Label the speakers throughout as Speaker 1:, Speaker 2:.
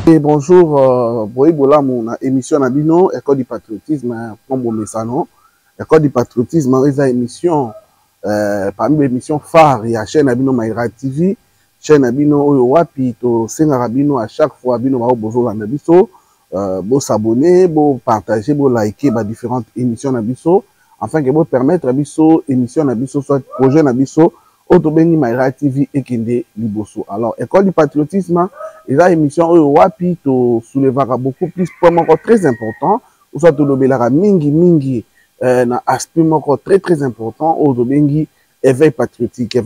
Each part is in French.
Speaker 1: Et bonjour, Boïbola, mon émission Nabino, École du patriotisme, comme vous le savez, École du patriotisme, c'est une émission, parmi les émissions phares, il y a chaîne Nabino Maïra TV, chaîne Nabino Oyowapi, to Senga Nabino, à chaque fois, Nabino Mao Bozo Nabiso, vous s'abonner, vous partager, vous liker, différentes émissions Nabiso, afin que vous permettre Nabiso, émission Nabiso, soit projet Nabiso, Autobeni Maïra TV et Kende Liboso. Alors, École du patriotisme, et là, émission Wapi, to soulevera beaucoup plus, pour moi, très important, ou soit to l'obélara mingi, un aspect encore très important, Autobeni éveil patriotique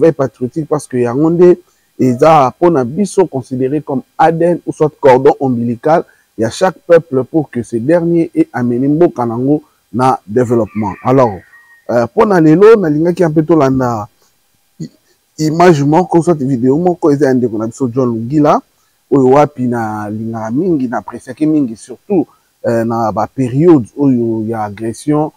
Speaker 1: parce que Yangonde, et ça, pour Nabiso, considéré comme ADN, ou soit cordon ombilical, il y a chaque peuple pour que ce dernier ait amené Kanango na développement. Alors, pour Nalelo, Nalinga qui a un peu tolanda, image moko soit vidéo moko eza ndeko na biso John Lungila oyo wapi na linga mingi na presque mingi surtout na ba période oyo ya agression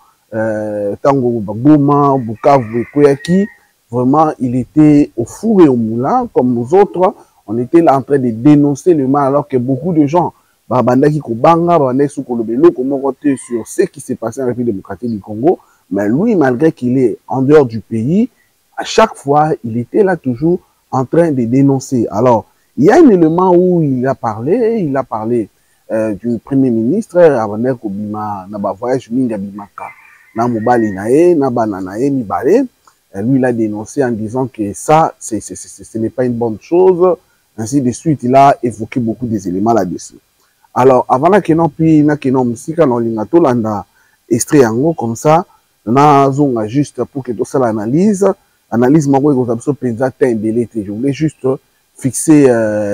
Speaker 1: tango Goma Bukavu ekoyaki vraiment il était au four et au moulin comme nous autres on était là en train de dénoncer le mal alors que beaucoup de gens bandaki ko banga bandaki sou kolobelo comment côté sur ce qui s'est passé en République démocratique du Congo mais lui malgré qu'il est en dehors du pays à chaque fois, il était là toujours en train de dénoncer. Alors, il y a un élément où il a parlé du Premier ministre, Abanek Obima, Naba Voyage Minga Bimaka, Namobali Nae, Nabananae, Mibale. Lui, il a dénoncé en disant que ça, ce n'est pas une bonne chose. Ainsi de suite, il a évoqué beaucoup des éléments là-dessus. Alors, avant que non, puis, na que non, musique, non, l'ingato, landa, extrait en gros, comme ça, on a juste pour que tout ça l'analyse. Analyse, je voulais juste fixer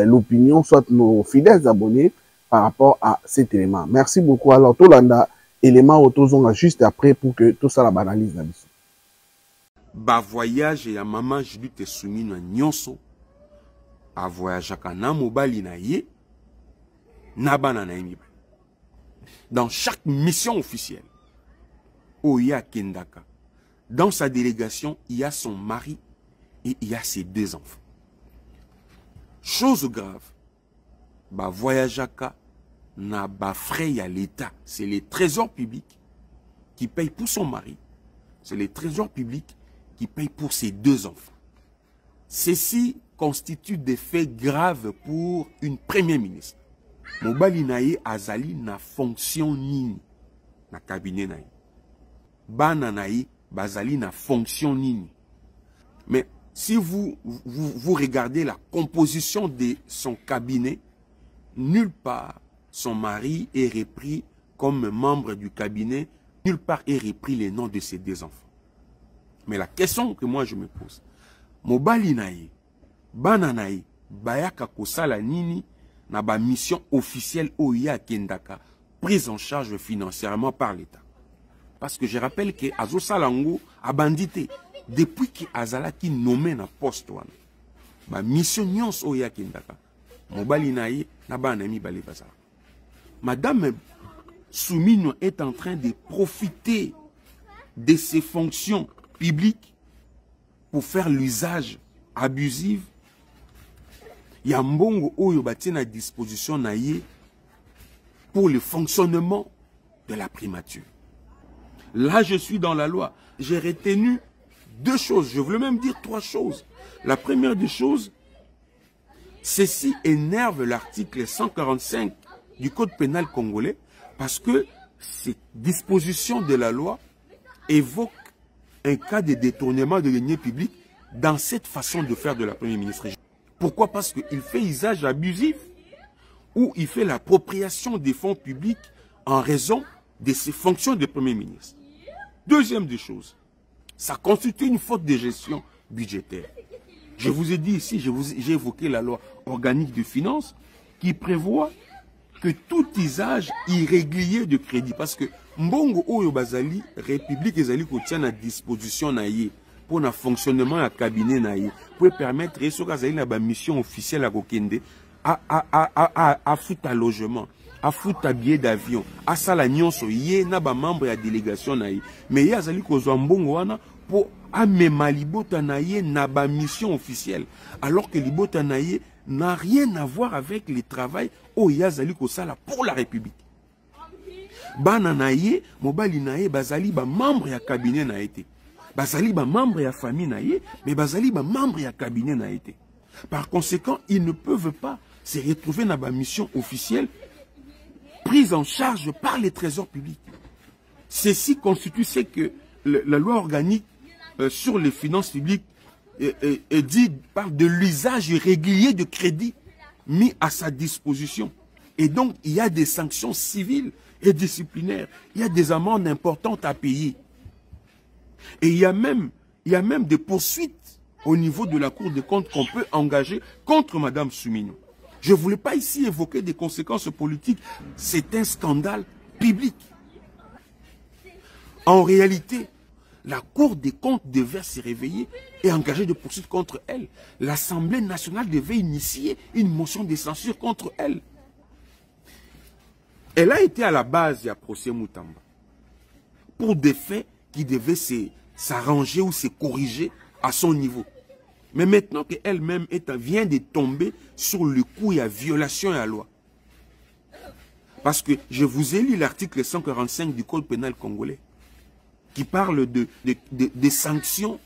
Speaker 1: l'opinion, soit nos fidèles abonnés par rapport à cet élément. Merci beaucoup. Alors, tout l'anda élément autour juste après pour que tout ça la analyse.
Speaker 2: Ba voyage ya maman Judith te soumis na nyonso a voyage na mobali na ye na bana na yemi. Dans chaque mission officielle, Oya Kendaka. Dans sa délégation, il y a son mari et il y a ses 2 enfants. Chose grave, bah voyageaka n'a pas frais à l'État. C'est les trésors publics qui payent pour son mari. C'est les trésors publics qui payent pour ses 2 enfants. Ceci constitue des faits graves pour une première ministre. Mobali naye azali na fonction nini na cabinet naye. Bana naye bazali na fonction nini. Mais si vous regardez la composition de son cabinet, nulle part son mari est repris comme membre du cabinet, nulle part est repris les noms de ses 2 enfants. Mais la question que moi je me pose, mobali naye, bana naye, bayaka kosala nini na ba mission officielle Oya Kendaka, prise en charge financièrement par l'État. Parce que je rappelle que Azo Salango a bandité depuis que Azala qui nommé na poste wana. Ma mission nyons Oya Kendaka. Mobali naye na ba nami bale bazala. Madame Soumino est en train de profiter de ses fonctions publiques pour faire l'usage abusif. Yambongo oyo bati na disposition naye pour le fonctionnement de la primature. Là, je suis dans la loi. J'ai retenu 2 choses. Je voulais même dire 3 choses. La première des choses, ceci énerve l'article 145 du Code pénal congolais parce que ces dispositions de la loi évoquent un cas de détournement de deniers publics dans cette façon de faire de la Première ministre. Pourquoi? Parce qu'il fait usage abusif ou il fait l'appropriation des fonds publics en raison de ses fonctions de Premier ministre. Deuxième des choses, ça constitue une faute de gestion budgétaire. Je vous ai dit ici, j'ai évoqué la loi organique de finances qui prévoit que tout usage irrégulier de crédit, parce que Mbongo Oyo Bazali, République Ezali tient à disposition naïe pour le fonctionnement à cabinet naïe, pour permettre à mission officielle à Kokende à foutre à logement, à foutre à billet d'avion, à salagnon soye na ba membre de la délégation naïe. Mais il y a Zali Kozo Mbongo wana pour amema libota naïe na ba mission officielle, alors que libota naïe n'a rien à voir avec le travail au Yazali Kosala pour la République. Bana naye, mobali naye, bazali ba membre ya cabinet na été. Bazali ba membre ya famille naye, mais bazali ba membre ya cabinet na été. Par conséquent, ils ne peuvent pas se retrouver dans la mission officielle prise en charge par les trésors publics. Ceci constitue ce que la loi organique sur les finances publiques parle de l'usage régulier de crédit mis à sa disposition. Et donc, il y a des sanctions civiles et disciplinaires. Il y a des amendes importantes à payer. Et il y a même des poursuites au niveau de la Cour des comptes qu'on peut engager contre Mme Soumigno. Je ne voulais pas ici évoquer des conséquences politiques. C'est un scandale public. En réalité, la Cour des comptes devait se réveiller et engager des poursuites contre elle. L'Assemblée nationale devait initier une motion de censure contre elle. Elle a été à la base du procès Moutamba pour des faits qui devaient s'arranger ou se corriger à son niveau. Mais maintenant qu'elle-même vient de tomber sur le coup, il y a violation à la loi. Parce que je vous ai lu l'article 145 du Code pénal congolais qui parle des sanctions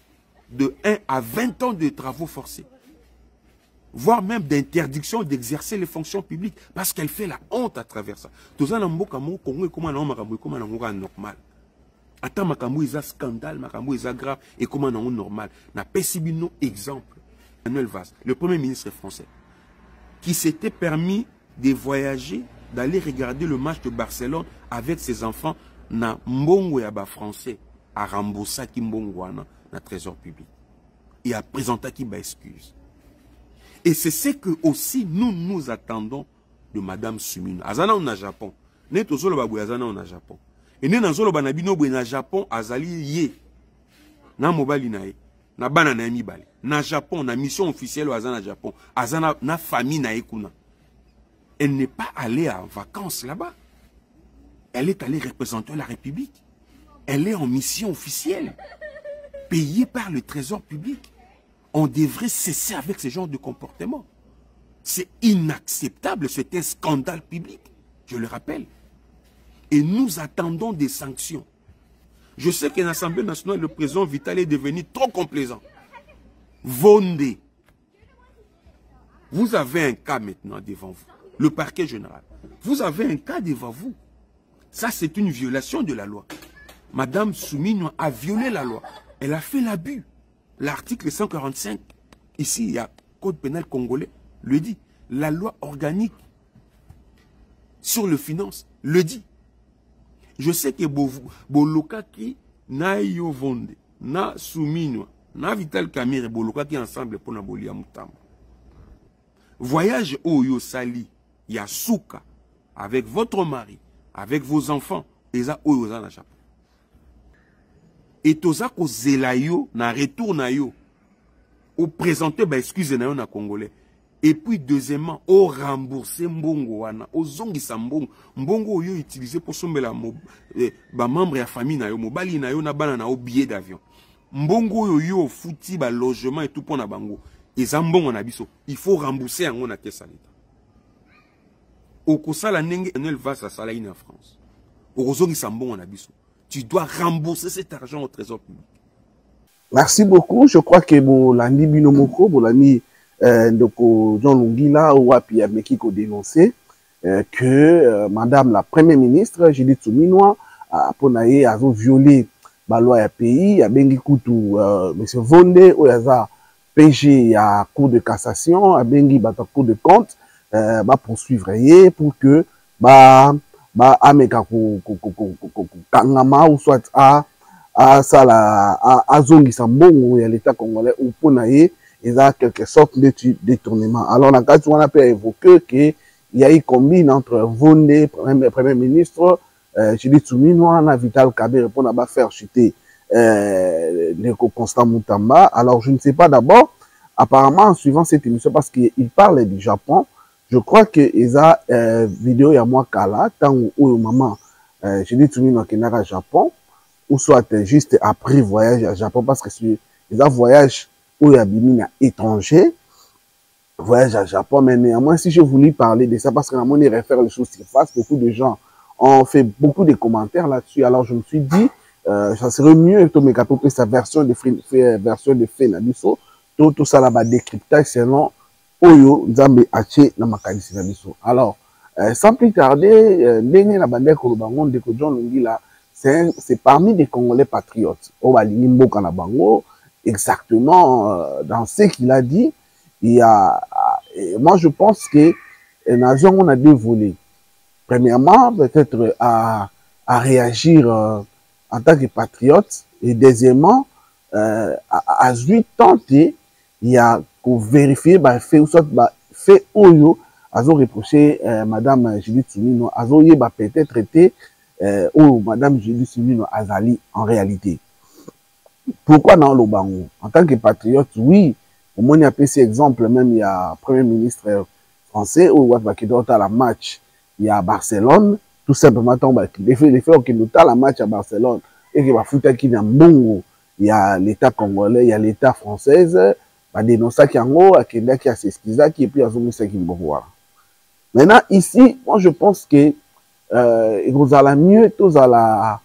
Speaker 2: de 1 à 20 ans de travaux forcés. Voire même d'interdiction d'exercer les fonctions publiques parce qu'elle fait la honte à travers ça. Tout ça, normal. Attends, makambo is un scandale, makambo is un grave, et comment on est normal. Na pesibino exemple. Manuel Valls, le premier ministre français, qui s'était permis de voyager, d'aller regarder le match de Barcelone avec ses enfants, na mbongo yaba français, à rembourser ki mbongo wana, na trésor public. Et à présenter qui ba excuse. Et c'est ce que aussi nous attendons de Madame Soumigno. Azana on a Japon. Ne tozolo babu azana on a Japon. Et nous avons na Japon azali ye na mobali na ye na bana na mibali na Japon na mission officielle azana Japon azana na famille na ekuna. Elle n'est pas allée en vacances là-bas. Elle est allée représenter la République. Elle est en mission officielle payée par le trésor public. On devrait cesser avec ce genre de comportement. C'est inacceptable, c'est un scandale public, je le rappelle. Et nous attendons des sanctions. Je sais qu'en Assemblée nationale, le président Vital est devenu trop complaisant. Vondé. Vous avez un cas maintenant devant vous. Le parquet général. Vous avez un cas devant vous. Ça, c'est une violation de la loi. Madame Soumigno a violé la loi. Elle a fait l'abus. L'article 145, ici, il y a Code pénal congolais, le dit. La loi organique sur les finances le dit. Je sais que Boloka qui na yo vonde, na Soumigno, na Vital Kamerhe, Boloka qui ensemble pour Nabolia Moutamba. Voyage au Yosali, Yasuka, avec votre mari, avec vos enfants, et ça au Yosa na Japon. Et toza ko zelayo na retour na yo, ou présenter ba excuse na yo na Congolais. Et puis deuxièmement, au rembourser mbongo wana, au zongisa mbongo, mbongo yo utilisé pour sombela ba membre ya famille na yo, mobali na yo na bana na yo billet d'avion. Mbongo yo fouti ba logement et tout pour na bango. Et za mbongo na biso, il faut rembourser yango na caisse l'État. Au kosala nenge Manuel Valls sala ina en France. Au zongisa mbongo na biso. Tu dois rembourser cet argent au trésor public.
Speaker 1: Merci beaucoup. Je crois que Bolani Binomoko, Bolani Jean Lungila ou Api Amekiko dénoncé que Madame la Première ministre, Judith Soumigno, a violé la loi du pays, a bengi kutu M. Vondé, ou a PG à Cour de cassation, a bengi bata Cour de compte, va poursuivre pour que ameka kangama ou soit à zongisa mbongo ya l'État congolais ou ponaye il y a quelque sorte de détournement. Alors on a pu évoquer qu'il y a eu combine entre Vondé, Premier ministre, Judith Soumigno, Vital Kamerhe pour ne pas faire chuter le Constant Moutamba. Alors je ne sais pas d'abord, apparemment en suivant cette émission, parce qu'il parle du Japon, je crois que il y a vidéo il y a moi kala tant où maman Judith Soumigno qui n'a Japon ou soit juste après voyage à Japon parce que il y a voyage où il y a des étrangers voyage à Japon, mais néanmoins, si je voulais parler de ça, parce que on y réfère les choses surface, beaucoup de gens ont fait beaucoup de commentaires là-dessus, alors je me suis dit, ça serait mieux que sa version de fait Nabiso, tout ça là-bas décryptage selon Oyo Nzambe Ache na makanisi Nabiso. Alors, sans plus tarder, Ndenge na bande Kolobangon de John Lungila, c'est parmi des Congolais patriotes. Obalingi Mboka na bango, exactement dans ce qu'il a dit. Il y a, moi je pense que nation on a deux volets. Premièrement, peut-être à réagir en tant que patriote, et deuxièmement, à tenter, il y a qu'on vérifier fait ou soit fait oyo azo reproché madame Judith Soumino azo yeba peut-être été ou madame Judith Soumino azali en réalité. Pourquoi dans le bango en tant que patriote? Oui, au moins il y a PC exemple, même il y a premier ministre français ou qui doit à la match il y a Barcelone, tout simplement les faits qui nous la match à Barcelone et qui va foutre qui dans bongo, il y a l'état congolais, il y a l'état française, va dénoncer qui en haut, qui a s'excuser qui et puis à zone qui me voir. Maintenant ici, moi je pense que vous allez mieux tous à la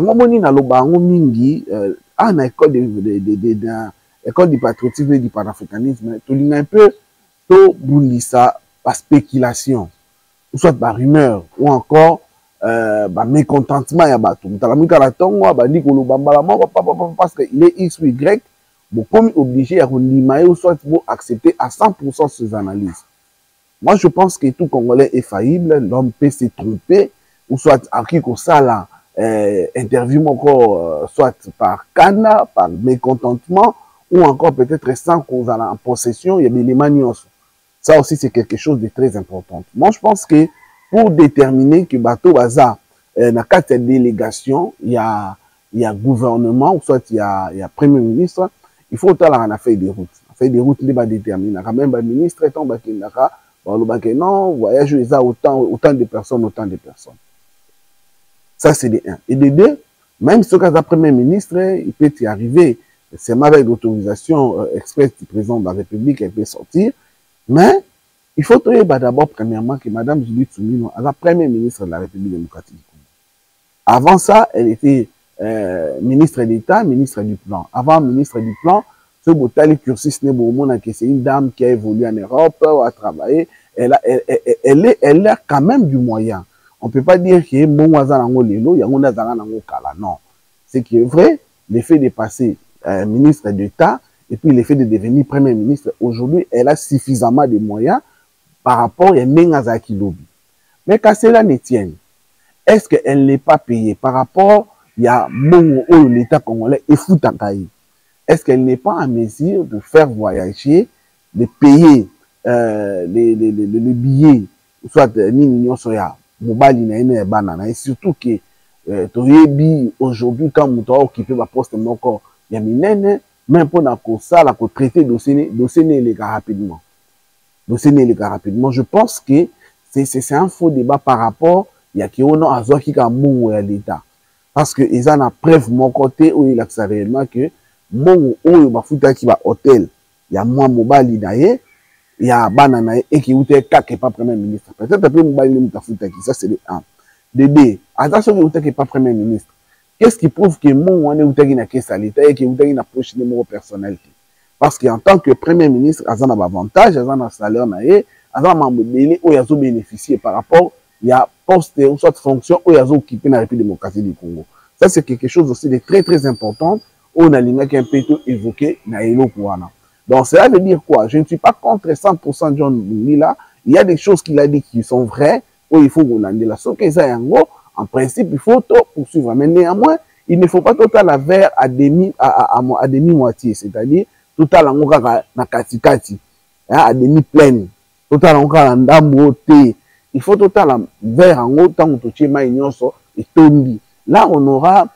Speaker 1: moni na lobango mingi na école école du patriotisme et du panafricanisme, tout un peu to boulissa par spéculation ou soit par rumeur ou encore mécontentement ya bato mutalamika la tongo bandi ko lobambala parce que il est X ou Y bon comme obligé à renimaer ou soit pour accepter à 100% ces analyses. Moi je pense que tout Congolais est faillible, l'homme peut se tromper ou soit à qui qu'on ça là interview encore soit par cana, par mécontentement ou encore peut-être sans qu'on a en possession, il y a des éléments. Ça aussi, c'est quelque chose de très important. Moi, je pense que pour déterminer que Bateau Baza, dans quatre délégations, il y a gouvernement, ou soit il y a premier ministre, il faut autant la feuille de route. La feuille de route, il va déterminer. Même le ministre, non, voyage, il y a autant de personnes, Ça, c'est de 1. Et de 2, même si le premier ministre, il peut y arriver, c'est avec l'autorisation express du président de la République, elle peut sortir. Mais il faut d'abord, premièrement, que Mme Judith Soumino, la première ministre de la République démocratique du Congo. Avant ça, elle était ministre d'État, ministre du Plan. Avant ministre du Plan, c'est une dame qui a évolué en Europe, a travaillé. Elle a quand même du moyen. On ne peut pas dire qu'il y a non. Ce qui est vrai, l'effet de passer ministre d'État et puis l'effet de devenir premier ministre, aujourd'hui, elle a suffisamment de moyens par rapport à Nengazaki Lobby. Mais quand cela ne tienne, est-ce qu'elle n'est pas payée par rapport à l'État congolais et Foutakaï? Est-ce qu'elle n'est pas en mesure de faire voyager, de payer le billet, soit Ninion Soya, Mobali na banana, et surtout que aujourd'hui, quand on a occupé ma poste, il y a minene, même pour ça, la traiter dossier les gars rapidement. Je pense que c'est un faux débat par rapport à qui on a qui a à l'État. Parce que ils ont la preuve mon côté où il a réellement que mon ou bafuta qui va hôtel, il y a moi mobile d'ailleurs, il y a banana et qui ou est pas premier ministre. Peut-être après mobile mutafuta qui ça c'est le 1. De 2, attention que pas premier ministre. Qu'est-ce qui prouve que mon on est ou na caisse à l'État et que ou na poche numéro personnel? Parce qu'en tant que premier ministre, il y a un avantage, il y a un salaire, il y a un membre qui bénéficié par rapport à poste ou soit fonction où il y a occupé la République démocratique du Congo. Ça, c'est quelque chose aussi de très, très important. On a un peu évoqué Naïlo Kouana. Donc, cela veut dire quoi? Je ne suis pas contre 100% de John Lila. Il y a des choses qu'il a dit qui sont vraies, où il faut Rolanda. La sauf que ça, en principe, il faut tout poursuivre. Mais néanmoins, il ne faut pas total la verre à demi-moitié. C'est-à-dire, total en na katikati à demi pleine total en ndambo te il faut total en vers en autant que tu es nyonso et tondi. Là on aura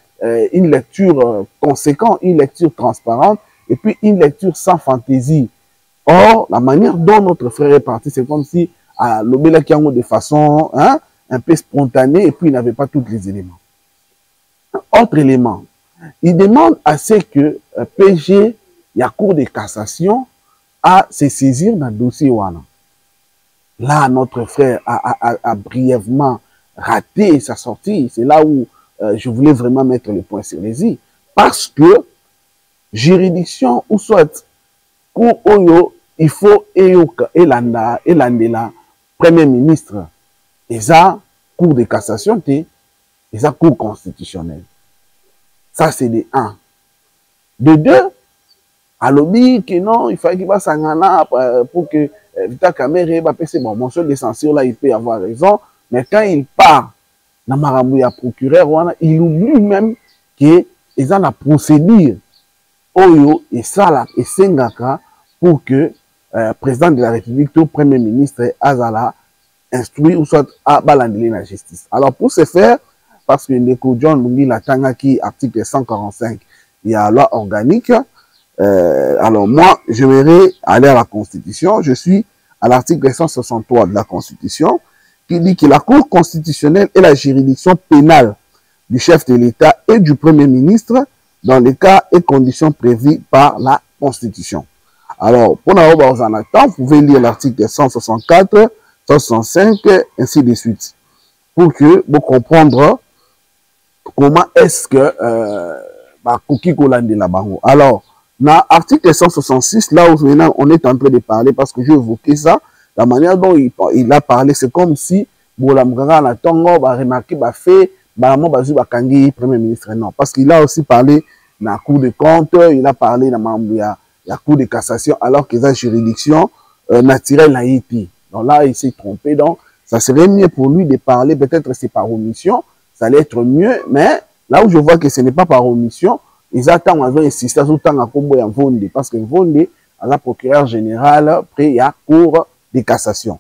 Speaker 1: une lecture conséquente, une lecture transparente et puis une lecture sans fantaisie. Or la manière dont notre frère est parti, c'est comme si à l'obéla qui de façon un peu spontanée et puis il n'avait pas tous les éléments. Autre élément, il demande à ce que PG il y a cour de cassation à se saisir dans le dossier wana. Là, notre frère a brièvement raté sa sortie. C'est là où je voulais vraiment mettre le point sur les i. Parce que juridiction ou soit cour oyo, il faut elanda premier ministre. Et ça, cour de cassation, et ça, cour constitutionnelle. Ça, c'est de 1. De 2, à l'objet que non, il fallait qu'il va s'engana pour que Vital Kamerhe va passer bon motion de censure là, il peut avoir raison, mais quand il part dans Marambouya procureur, il oublie même que ils ont la procédure oyo et ça là et sengaka pour que président de la République ou premier ministre azala instruit ou soit à balandeler la justice. Alors pour ce faire, parce que Ndeko John Lungi la Tangaki article 145, il y a la loi organique. Alors moi, j'aimerais aller à la Constitution. Je suis à l'article 163 de la Constitution qui dit que la Cour constitutionnelle est la juridiction pénale du chef de l'État et du Premier ministre dans les cas et conditions prévus par la Constitution. Alors, pour avoir en attend, vous pouvez lire l'article 164, 165, ainsi de suite, pour que vous compreniez comment est-ce que alors, dans l'article 166, là où maintenant on est en train de parler, parce que j'ai évoqué ça, la manière dont il a parlé, c'est comme si Bolamgara na Tongo va remarquer, va fait, premier ministre. Non, parce qu'il a aussi parlé dans la Cour des comptes, il a parlé dans la Cour de cassation, alors qu'ils ont juridiction naturelle à Haïti. Donc là, il s'est trompé. Donc, ça serait mieux pour lui de parler, peut-être c'est par omission, ça allait être mieux, mais là où je vois que ce n'est pas par omission, ils attendent à insister sur le temps à combo en Vondé, parce que Vondé, à la procureur général, près à la Cour de cassation.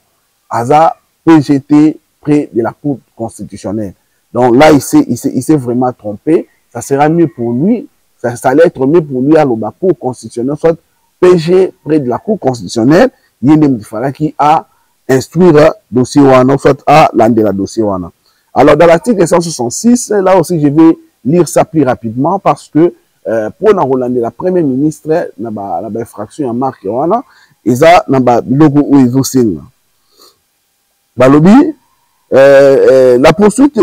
Speaker 1: À la PGT, près de la Cour constitutionnelle. Donc là, il s'est vraiment trompé. Ça sera mieux pour lui, ça allait être mieux pour lui à la Cour constitutionnelle, soit PG près de la Cour constitutionnelle, il y a des différents qui a instruire le dossier wana, soit à l'andela dossier wana. Alors dans l'article 166, là aussi je vais lire ça plus rapidement parce que pour Rolande, la première ministre, la fraction en marque, et ça, logo où ils ont Balobi, la poursuite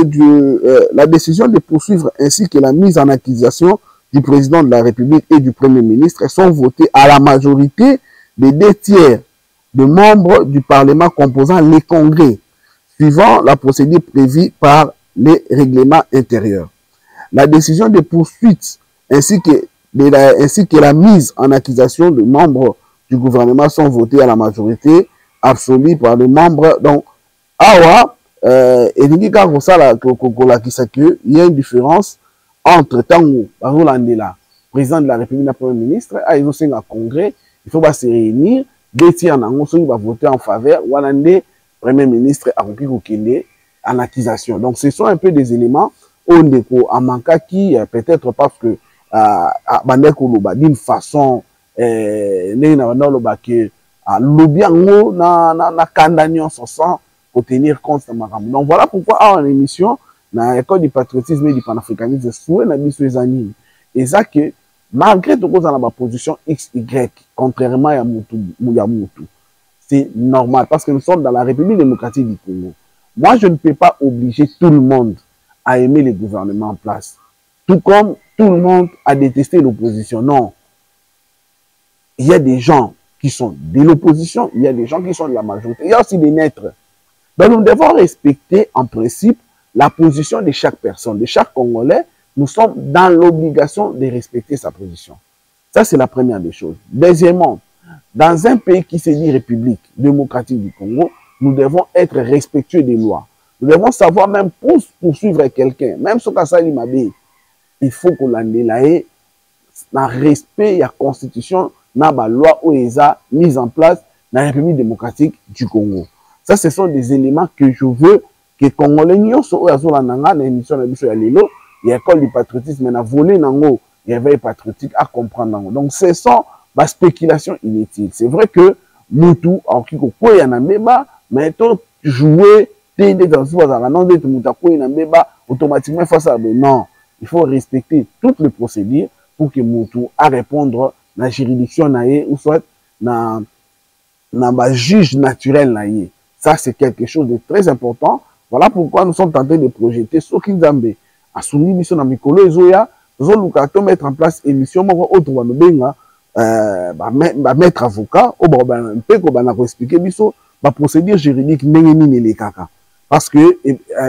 Speaker 1: la décision de poursuivre ainsi que la mise en accusation du président de la République et du premier ministre sont votées à la majorité des 2 tiers de membres du Parlement composant les congrès, suivant la procédure prévue par les règlements intérieurs. La décision de poursuite ainsi que la mise en accusation de membres du gouvernement sont votées à la majorité absolue par les membres. Donc, awa, il y a une différence entre Tango, président de la République et le Premier ministre, ils ont un congrès, il faut se réunir, 2 tiers va voter en faveur, Walande, Premier ministre, en accusation. Donc, ce sont un peu des éléments en manquant qui, peut-être parce que d'une façon, pour tenir compte de ma gamme. Donc, voilà pourquoi, en émission, dans l'école du patriotisme et du panafricanisme, et ça que, malgré tout ça, dans ma position XY, contrairement à Moutou, c'est normal parce que nous sommes dans la République démocratique du Congo. Moi, je ne peux pas obliger tout le monde à aimer le gouvernement en place. Tout comme tout le monde a détesté l'opposition. Non. Il y a des gens qui sont de l'opposition, il y a des gens qui sont de la majorité. Il y a aussi des naîtres. Donc, nous devons respecter en principe la position de chaque personne, de chaque Congolais. Nous sommes dans l'obligation de respecter sa position. Ça, c'est la première des choses. Deuxièmement, dans un pays qui se dit République démocratique du Congo, nous devons être respectueux des lois. Nous devons savoir même pour poursuivre quelqu'un, même ce que ça il faut qu'on l'ait dans respect de la Constitution, dans la loi où ils ont mise en place dans la République démocratique du Congo. Ça, ce sont des éléments que je veux que les Congolais soient dans l'émission de Lilo, il y a l'école du patriotisme, mais volé nango, il y avait patriotique à comprendre. Donc, ce sont des spéculations inutiles. C'est vrai que Moutou, mais tout jouer, automatiquement face à non. Il faut respecter toutes les procédures pour que Moutou à répondre à la juridiction ou soit na ba juge naturel na ye. Ça, c'est quelque chose de très important. Voilà pourquoi nous sommes tentés de projeter Soki Nzambe a soumis mission na mikolo ezoya, nous allons mettre en place émission moko autre wa benga maître avocat au un peu ko bana ko expliquer biso ba procédure juridique ndenge nini les kaka. Parce que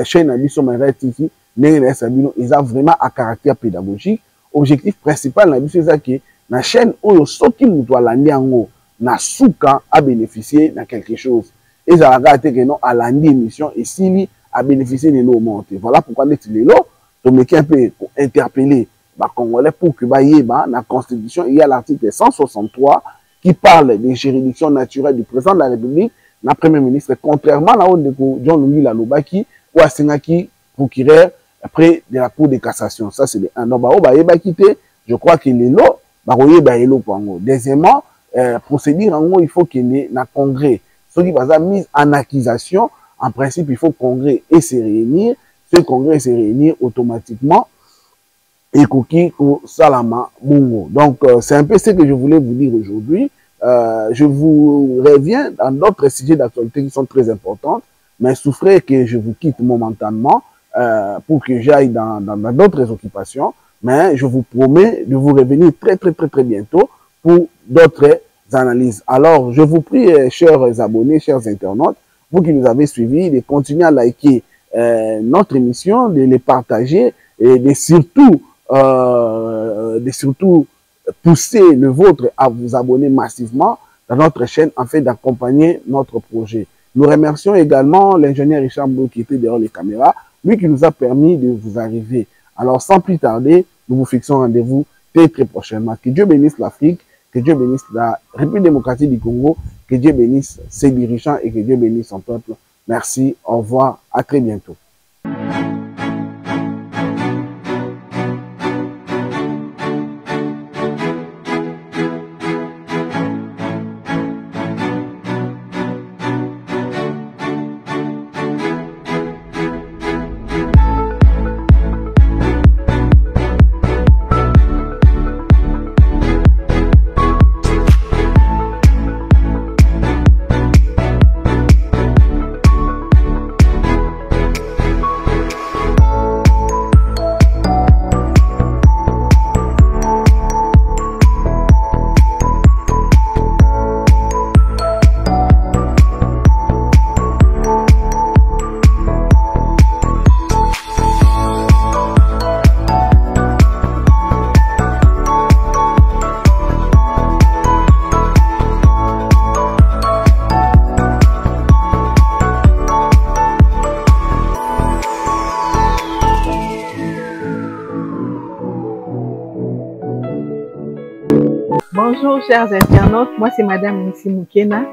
Speaker 1: chaîne na biso ma TV ndenge na sabino ils ont vraiment à caractère pédagogique. Objectif principal na biso ezaki na chaîne oyo soki mutu alandi yango na souka a bénéficier de quelque chose. Et ça a été que non à l'année émission et s'il a bénéficié de l'eau montée. Voilà pourquoi les l'eau, donc un peu interpeller les Congolais pour que la Constitution, il y a l'article 163 qui parle des juridictions naturelles du président de la République, la Premier ministre, contrairement à la John Louis Lalobaki ou à Sengaki procureur après de la Cour de cassation. Ça c'est un nombre. Je crois que les lots, deuxièmement, procédure en gros, il faut qu'il y ait un congrès. Ce qui va être mis en accusation, en principe, il faut congrès et se réunir. Ce congrès se réunir automatiquement et Koki Salama Bongo. Donc, c'est un peu ce que je voulais vous dire aujourd'hui. Je vous reviens dans d'autres sujets d'actualité qui sont très importants, mais souffrez que je vous quitte momentanément pour que j'aille dans d'autres occupations. Mais je vous promets de vous revenir très bientôt pour d'autres analyses. Alors, je vous prie, chers abonnés, chers internautes, vous qui nous avez suivis, de continuer à liker notre émission, de les partager et de surtout pousser le vôtre à vous abonner massivement dans notre chaîne afin d'accompagner notre projet. Nous remercions également l'ingénieur Richard Mbou qui était derrière les caméras, lui qui nous a permis de vous arriver. Alors, sans plus tarder, nous vous fixons rendez-vous très prochainement. Que Dieu bénisse l'Afrique, que Dieu bénisse la République démocratique du Congo, que Dieu bénisse ses dirigeants et que Dieu bénisse son peuple. Merci, au revoir, à très bientôt.
Speaker 3: Bonjour chers internautes, moi c'est Madame Nissi Moukena.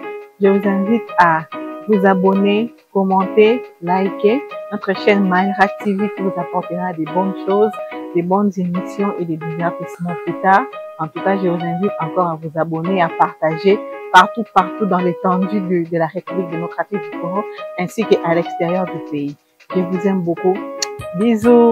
Speaker 3: Je vous invite à vous abonner, commenter, liker notre chaîne Mayra TV qui vous apportera des bonnes choses, des bonnes émissions et des divertissements plus tard. En tout cas, je vous invite encore à vous abonner, à partager partout dans l'étendue de la République démocratique du Congo ainsi qu'à l'extérieur du pays. Je vous aime beaucoup. Bisous.